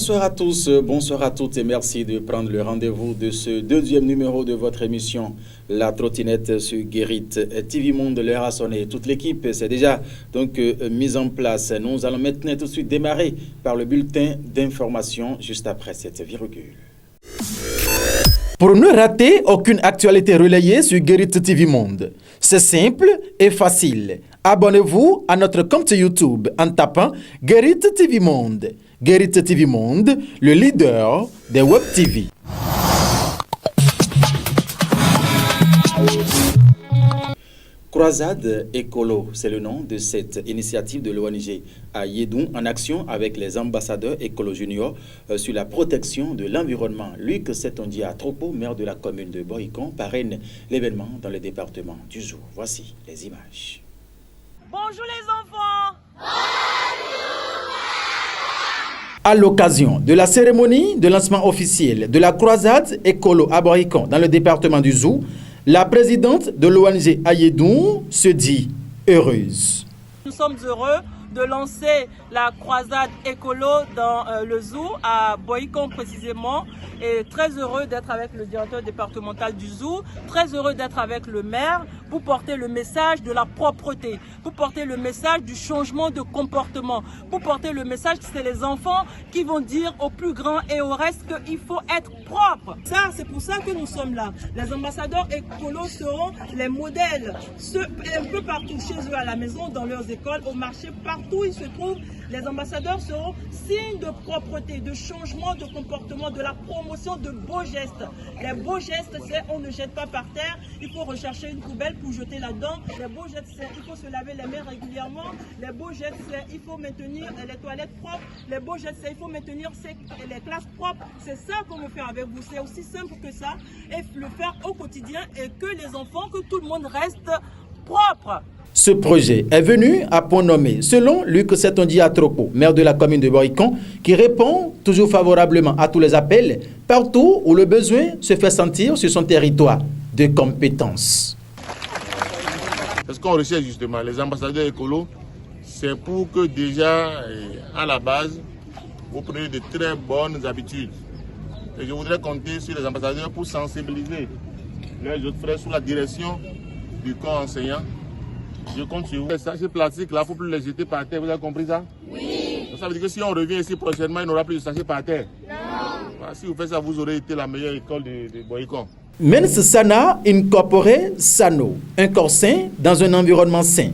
Bonsoir à tous, bonsoir à toutes et merci de prendre le rendez-vous de ce deuxième numéro de votre émission La Trottinette sur Guérit TV Monde. L'heure a sonné, toute l'équipe s'est déjà donc mise en place. Nous allons maintenant tout de suite démarrer par le bulletin d'information juste après cette virgule. Pour ne rater aucune actualité relayée sur Guérit TV Monde, c'est simple et facile. Abonnez-vous à notre compte YouTube en tapant Guérit TV Monde. Guérit TV Monde, le leader des Web TV. Croisade Écolo, c'est le nom de cette initiative de l'ONG à Yédoun en action avec les ambassadeurs Écolo Junior sur la protection de l'environnement. Luc Setondia Tropo, maire de la commune de Boycon, parraine l'événement dans le département du jour. Voici les images. Bonjour les enfants. À l'occasion de la cérémonie de lancement officiel de la croisade Écolo à Boycon dans le département du Zou, la présidente de l'ONG Ayédoun se dit heureuse. Nous sommes heureux de lancer la croisade écolo dans le Zou à Boycon précisément, et très heureux d'être avec le directeur départemental du Zou, très heureux d'être avec le maire pour porter le message de la propreté, pour porter le message du changement de comportement, pour porter le message que c'est les enfants qui vont dire aux plus grands et au reste qu'il faut être propre. Ça, c'est pour ça que nous sommes là. Les ambassadeurs écolos seront les modèles, un peu partout chez eux à la maison, dans leurs écoles, au marché, partout où ils se trouvent. Les ambassadeurs seront signes de propreté, de changement de comportement, de la promotion de beaux gestes. Les beaux gestes, c'est on ne jette pas par terre, il faut rechercher une poubelle pour jeter là-dedans. Les beaux gestes, c'est il faut se laver les mains régulièrement. Les beaux gestes, c'est il faut maintenir les toilettes propres. Les beaux gestes, c'est il faut maintenir les classes propres. C'est ça qu'on veut faire avec vous. C'est aussi simple que ça. Et le faire au quotidien et que les enfants, que tout le monde reste propre. Ce projet est venu à point nommé, selon Luc Setondia Tropo, maire de la commune de Boycon, qui répond toujours favorablement à tous les appels, partout où le besoin se fait sentir sur son territoire de compétences. Ce qu'on recherche justement, les ambassadeurs écolos, c'est pour que déjà, à la base, vous preniez de très bonnes habitudes. Et je voudrais compter sur les ambassadeurs pour sensibiliser les autres frères sous la direction du corps enseignant. Je compte sur vous. Les sachets plastiques, là, il ne faut plus les jeter par terre. Vous avez compris ça? Oui. Ça veut dire que si on revient ici prochainement, il n'y aura plus de sachets par terre. Non. Voilà, si vous faites ça, vous aurez été la meilleure école de Boycon. Mens sana incorpore sano, un corps sain dans un environnement sain.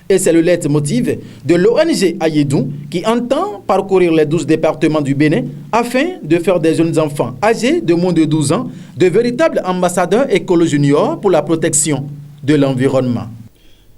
Et c'est le leitmotiv de l'ONG Ayédoun qui entend parcourir les 12 départements du Bénin afin de faire des jeunes enfants âgés de moins de 12 ans de véritables ambassadeurs écolo juniors pour la protection de l'environnement.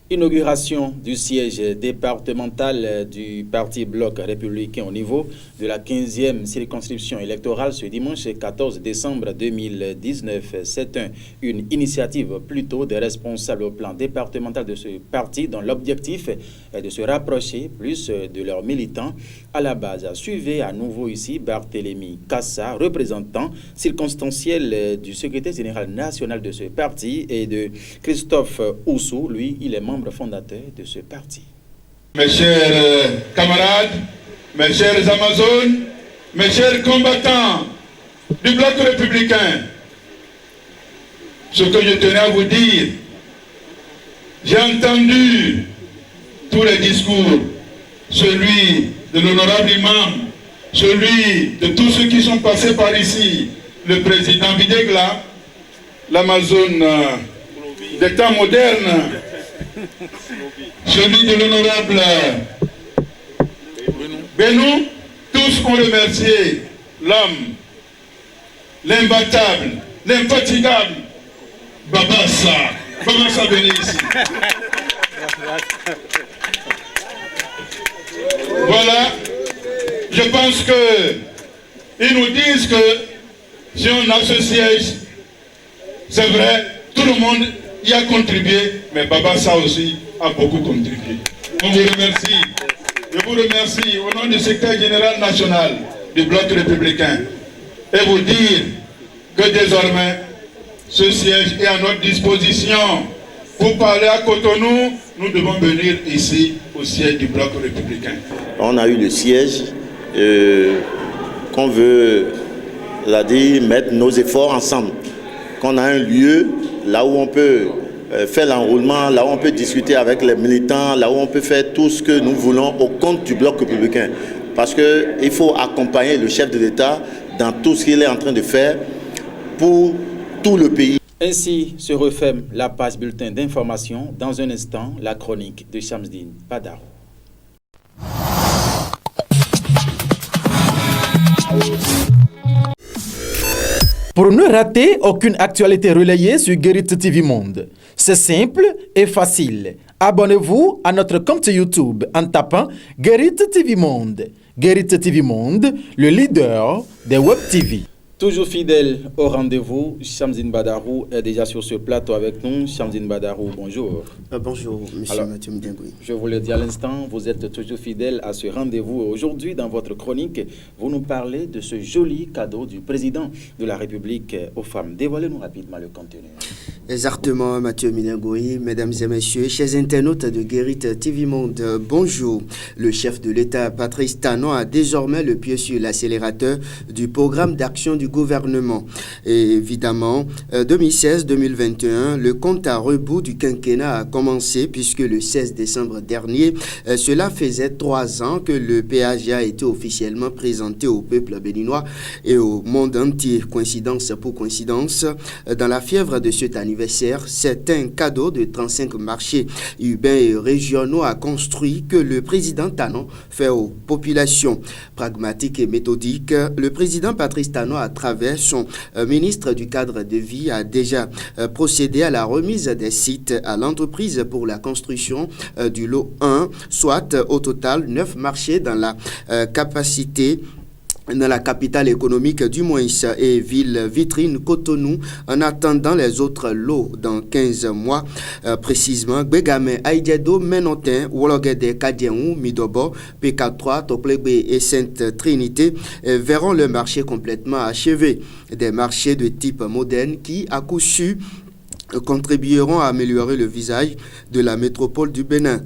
Inauguration du siège départemental du Parti Bloc républicain au niveau de la 15e circonscription électorale ce dimanche 14 décembre 2019. C'est une initiative plutôt des responsables au plan départemental de ce parti dont l'objectif est de se rapprocher plus de leurs militants à la base. Suivez à nouveau ici Barthélémy Kassa, représentant circonstanciel du secrétaire général national de ce parti, et de Christophe Oussou, lui, il est membre fondateur de ce parti. Mes chers camarades, mes chers Amazones, mes chers combattants du bloc républicain, ce que je tenais à vous dire, j'ai entendu tous les discours, celui de l'honorable imam, celui de tous ceux qui sont passés par ici, le président Bidegla, l'Amazone des temps modernes, celui de l'honorable Benou, tous ont remercié l'homme, l'imbattable, l'infatigable Babassa. Babassa venez ici. Voilà, je pense que ils nous disent que si on a ce siège, c'est vrai, tout le monde y a contribué, mais Babassa aussi a beaucoup contribué. On vous remercie. Je vous remercie au nom du secrétaire général national du bloc républicain et vous dire que désormais, ce siège est à notre disposition. Pour parler à Cotonou, nous devons venir ici au siège du bloc républicain. On a eu le siège qu'on veut, c'est-à-dire mettre nos efforts ensemble. Qu'on a un lieu là où on peut faire l'enrôlement, là où on peut discuter avec les militants, là où on peut faire tout ce que nous voulons au compte du bloc républicain. Parce qu'il faut accompagner le chef de l'État dans tout ce qu'il est en train de faire pour tout le pays. Ainsi se referme la page bulletin d'information. Dans un instant, la chronique de Shamsdine Badarou. Pour ne rater aucune actualité relayée sur Guérit TV Monde, c'est simple et facile. Abonnez-vous à notre compte YouTube en tapant Guérit TV Monde. Guérit TV Monde, le leader des Web TV. Toujours fidèle au rendez-vous, Shamsdine Badarou est déjà sur ce plateau avec nous. Shamsdine Badarou, bonjour. Bonjour, monsieur Mathieu Mdengoui. Je vous le dis à l'instant, vous êtes toujours fidèle à ce rendez-vous. Aujourd'hui, dans votre chronique, vous nous parlez de ce joli cadeau du président de la République aux femmes. Dévoilez-nous rapidement le contenu. Exactement, Mathieu Mdengoui, mesdames et messieurs, chers internautes de Guérit TV Monde, bonjour. Le chef de l'État, Patrice Talon, a désormais le pied sur l'accélérateur du programme d'action du gouvernement. Et évidemment, 2016-2021, le compte à rebours du quinquennat a commencé puisque le 16 décembre dernier, cela faisait 3 ans que le péage a été officiellement présenté au peuple béninois et au monde entier. Coïncidence pour coïncidence, dans la fièvre de cet anniversaire, c'est un cadeau de 35 marchés urbains et régionaux a construit que le président Talon fait aux populations. Pragmatique et méthodique, le président Patrice Talon, à travers son ministre du cadre de vie, a déjà procédé à la remise des sites à l'entreprise pour la construction du lot 1, soit au total 9 marchés dans la capitale économique du Moïse et ville vitrine Cotonou, en attendant les autres lots dans 15 mois. Précisément, Begame, Aïdjedo, Menotin, Wologede, Kadianou, Midobo, PK3, Toplebe et Sainte Trinité verront le marché complètement achevé. Des marchés de type moderne qui, à coup sûr, contribueront à améliorer le visage de la métropole du Bénin.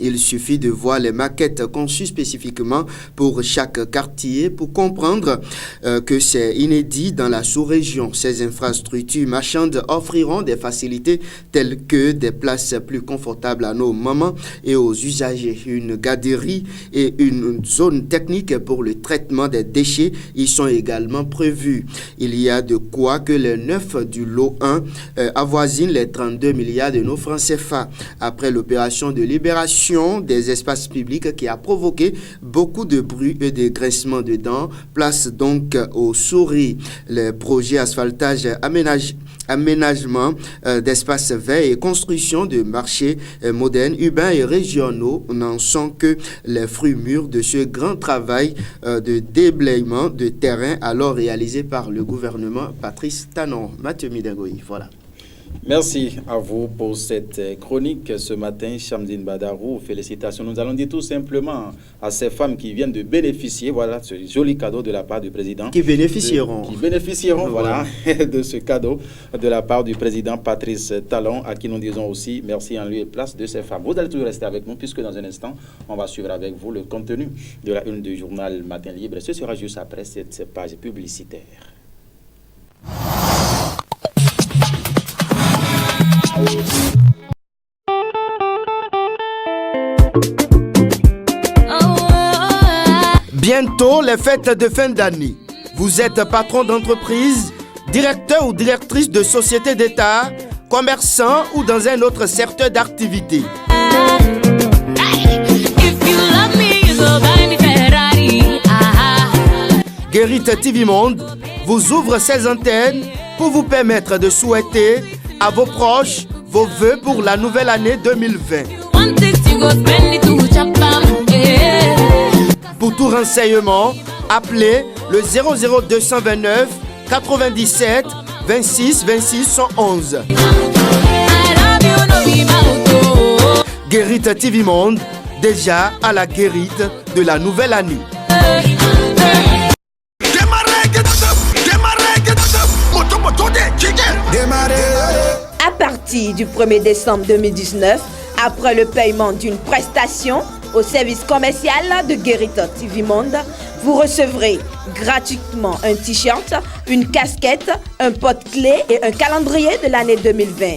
Il suffit de voir les maquettes conçues spécifiquement pour chaque quartier pour comprendre que c'est inédit dans la sous-région. Ces infrastructures marchandes offriront des facilités telles que des places plus confortables à nos mamans et aux usagers. Une garderie et une zone technique pour le traitement des déchets y sont également prévues. Il y a de quoi que les 9 du lot 1 avoisinent les 32 milliards de nos francs CFA. Après l'opération de libération des espaces publics qui a provoqué beaucoup de bruit et de grincements de dents, place donc aux souris. Les projets asphaltage, aménagement d'espaces verts et construction de marchés modernes, urbains et régionaux n'en sont que les fruits mûrs de ce grand travail de déblayement de terrain alors réalisé par le gouvernement Patrice Talon. Mathieu Mdengoui, voilà. Merci à vous pour cette chronique ce matin, Shamsdine Badarou. Félicitations. Nous allons dire tout simplement à ces femmes qui viennent de bénéficier, voilà, ce joli cadeau de la part du président. Qui bénéficieront. Voilà, de ce cadeau de la part du président Patrice Talon, à qui nous disons aussi merci en lieu et place de ces femmes. Vous allez toujours rester avec nous, puisque dans un instant, on va suivre avec vous le contenu de la une du journal Matin Libre. Ce sera juste après cette page publicitaire. Bientôt les fêtes de fin d'année. Vous êtes patron d'entreprise, directeur ou directrice de société d'État, commerçant ou dans un autre secteur d'activité. Guérit TV Monde vous ouvre ses antennes pour vous permettre de souhaiter à vos proches vos vœux pour la nouvelle année 2020. Pour tout renseignement, appelez le 00229 97 26 26 111. Guérit TV Monde, déjà à la guérite de la nouvelle année. À partir du 1er décembre 2019, après le paiement d'une prestation au service commercial de Guérit TV Monde, Vous recevrez gratuitement un t-shirt, une casquette, un porte-clés et un calendrier de l'année 2020.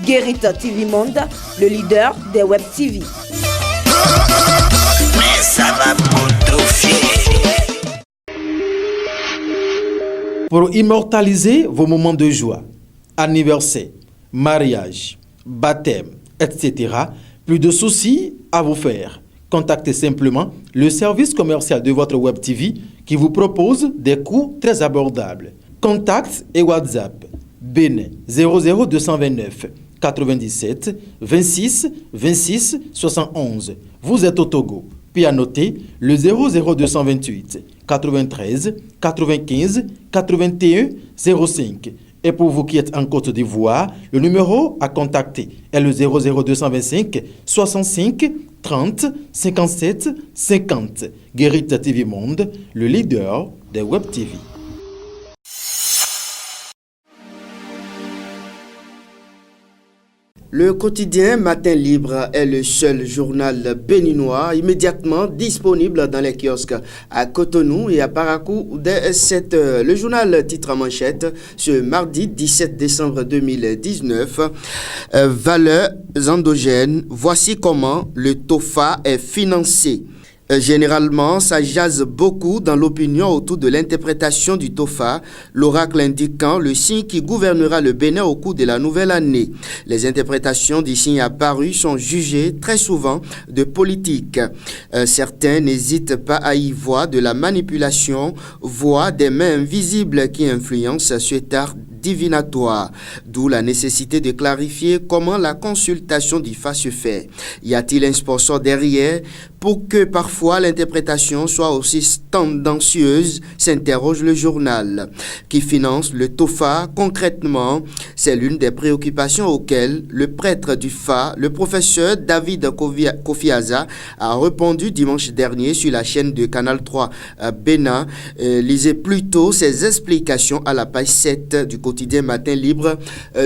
Guérite TV Monde, le leader des Web TV. Mais ça va potofier. Pour immortaliser vos moments de joie, anniversaire, mariage, baptême, etc., plus de soucis à vous faire. Contactez simplement le service commercial de votre Web TV qui vous propose des coûts très abordables. Contact et WhatsApp Bénin 00229 97 26 26 71. Vous êtes au Togo. Puis à noter le 00228 93 95 81 05. Et pour vous qui êtes en Côte d'Ivoire, le numéro à contacter est le 00225 65 30 57 50. Guérite TV Monde, le leader des Web TV. Le quotidien Matin Libre est le seul journal béninois immédiatement disponible dans les kiosques à Cotonou et à Parakou dès 7 heures. Le journal titre en manchette ce mardi 17 décembre 2019. Valeurs endogènes, voici comment le TOFA est financé. Généralement, ça jase beaucoup dans l'opinion autour de l'interprétation du TOFA, l'oracle indiquant le signe qui gouvernera le Bénin au cours de la nouvelle année. Les interprétations du signe apparu sont jugées très souvent de politique. Certains n'hésitent pas à y voir de la manipulation, voire des mains invisibles qui influencent cet art divinatoire, d'où la nécessité de clarifier comment la consultation d'IFA se fait. Y a-t-il un sponsor derrière pour que parfois l'interprétation soit aussi tendancieuse, s'interroge le journal. Qui finance le TOFA concrètement? C'est l'une des préoccupations auxquelles le prêtre du FA, le professeur David Kofiaza, a répondu dimanche dernier sur la chaîne de Canal 3 Bénin. Lisez plutôt ses explications à la page 7 du quotidien Matin Libre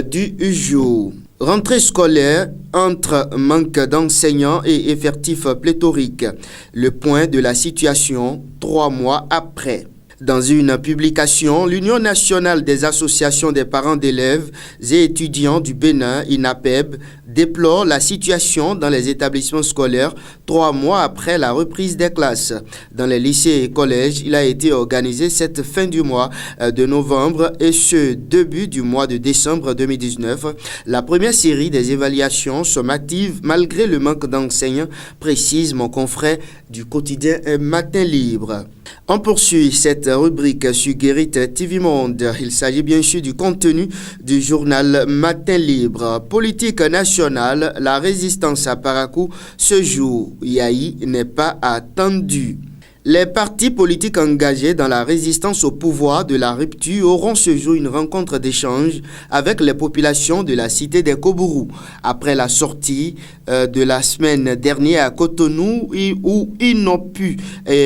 du jour. Rentrée scolaire entre manque d'enseignants et effectifs pléthoriques. Le point de la situation 3 mois après. Dans une publication, l'Union nationale des associations des parents d'élèves et étudiants du Bénin, INAPEB, déplore la situation dans les établissements scolaires 3 mois après la reprise des classes. Dans les lycées et collèges, il a été organisé cette fin du mois de novembre et ce début du mois de décembre 2019. La première série des évaluations sont actives malgré le manque d'enseignants, précise mon confrère du quotidien Matin Libre. On poursuit cette rubrique sur Guérite TV Monde. Il s'agit bien sûr du contenu du journal Matin Libre. Politique nationale, la résistance à Parakou ce jour. Yahi n'est pas attendu. Les partis politiques engagés dans la résistance au pouvoir de la rupture auront ce jour une rencontre d'échange avec les populations de la cité des Kobourou. Après la sortie de la semaine dernière à Cotonou, où ils n'ont pu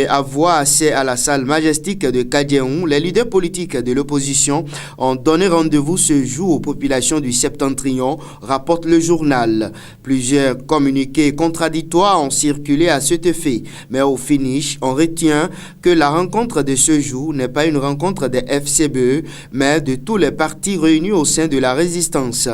avoir accès à la salle majestique de Kadiaon, les leaders politiques de l'opposition ont donné rendez-vous ce jour aux populations du Septentrion, rapporte le journal. Plusieurs communiqués contradictoires ont circulé à cet effet, mais au finish, on retient que la rencontre de ce jour n'est pas une rencontre des FCBE, mais de tous les partis réunis au sein de la résistance.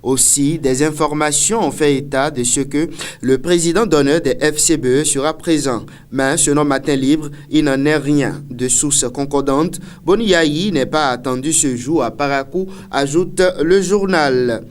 Aussi, des informations ont fait état de ce que le président d'honneur des FCBE sera présent. Mais selon Matin Libre, il n'en est rien. De sources concordantes, Boni Yahi n'est pas attendu ce jour à Parakou, ajoute le journal.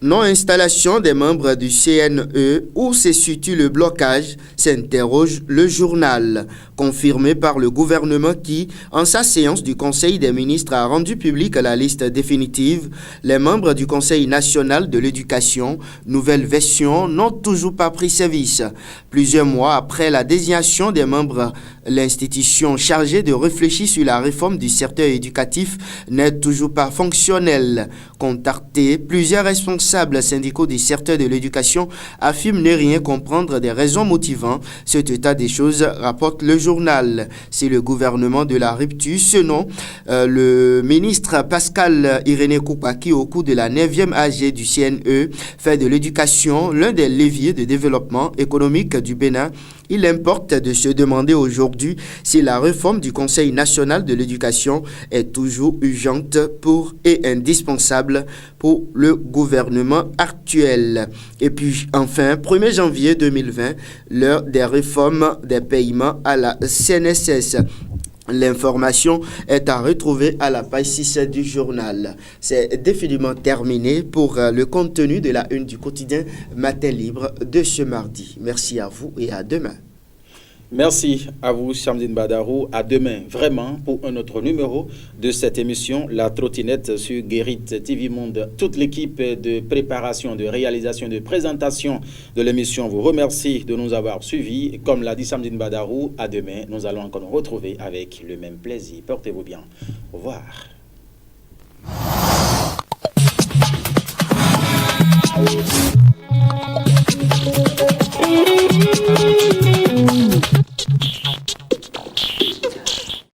Non-installation des membres du CNE, où se situe le blocage, s'interroge le journal. Confirmé par le gouvernement qui, en sa séance du Conseil des ministres, a rendu publique la liste définitive, les membres du Conseil national de l'éducation, nouvelle version, n'ont toujours pas pris service. Plusieurs mois après la désignation des membres, l'institution chargée de réfléchir sur la réforme du secteur éducatif n'est toujours pas fonctionnelle. Contacté, plusieurs responsables syndicaux du secteur de l'éducation affirment ne rien comprendre des raisons motivant cet état des choses, rapporte le journal. C'est le gouvernement de la rupture, selon le ministre Pascal Irénée Koupaki, au cours de la 9e AG du CNE, fait de l'éducation l'un des leviers de développement économique du Bénin. Il importe de se demander aujourd'hui aujourd'hui si la réforme du Conseil national de l'éducation est toujours urgente et indispensable pour le gouvernement actuel. Et puis enfin, 1er janvier 2020, l'heure des réformes des paiements à la CNSS. L'information est à retrouver à la page 6 du journal. C'est définitivement terminé pour le contenu de la une du quotidien Matin Libre de ce mardi. Merci à vous et à demain. Merci à vous, Chamdine Badarou. À demain, vraiment, pour un autre numéro de cette émission, La Trottinette sur Guérit TV Monde. Toute l'équipe de préparation, de réalisation, de présentation de l'émission vous remercie de nous avoir suivis. Comme l'a dit Chamdine Badarou, à demain, nous allons encore nous retrouver avec le même plaisir. Portez-vous bien. Au revoir.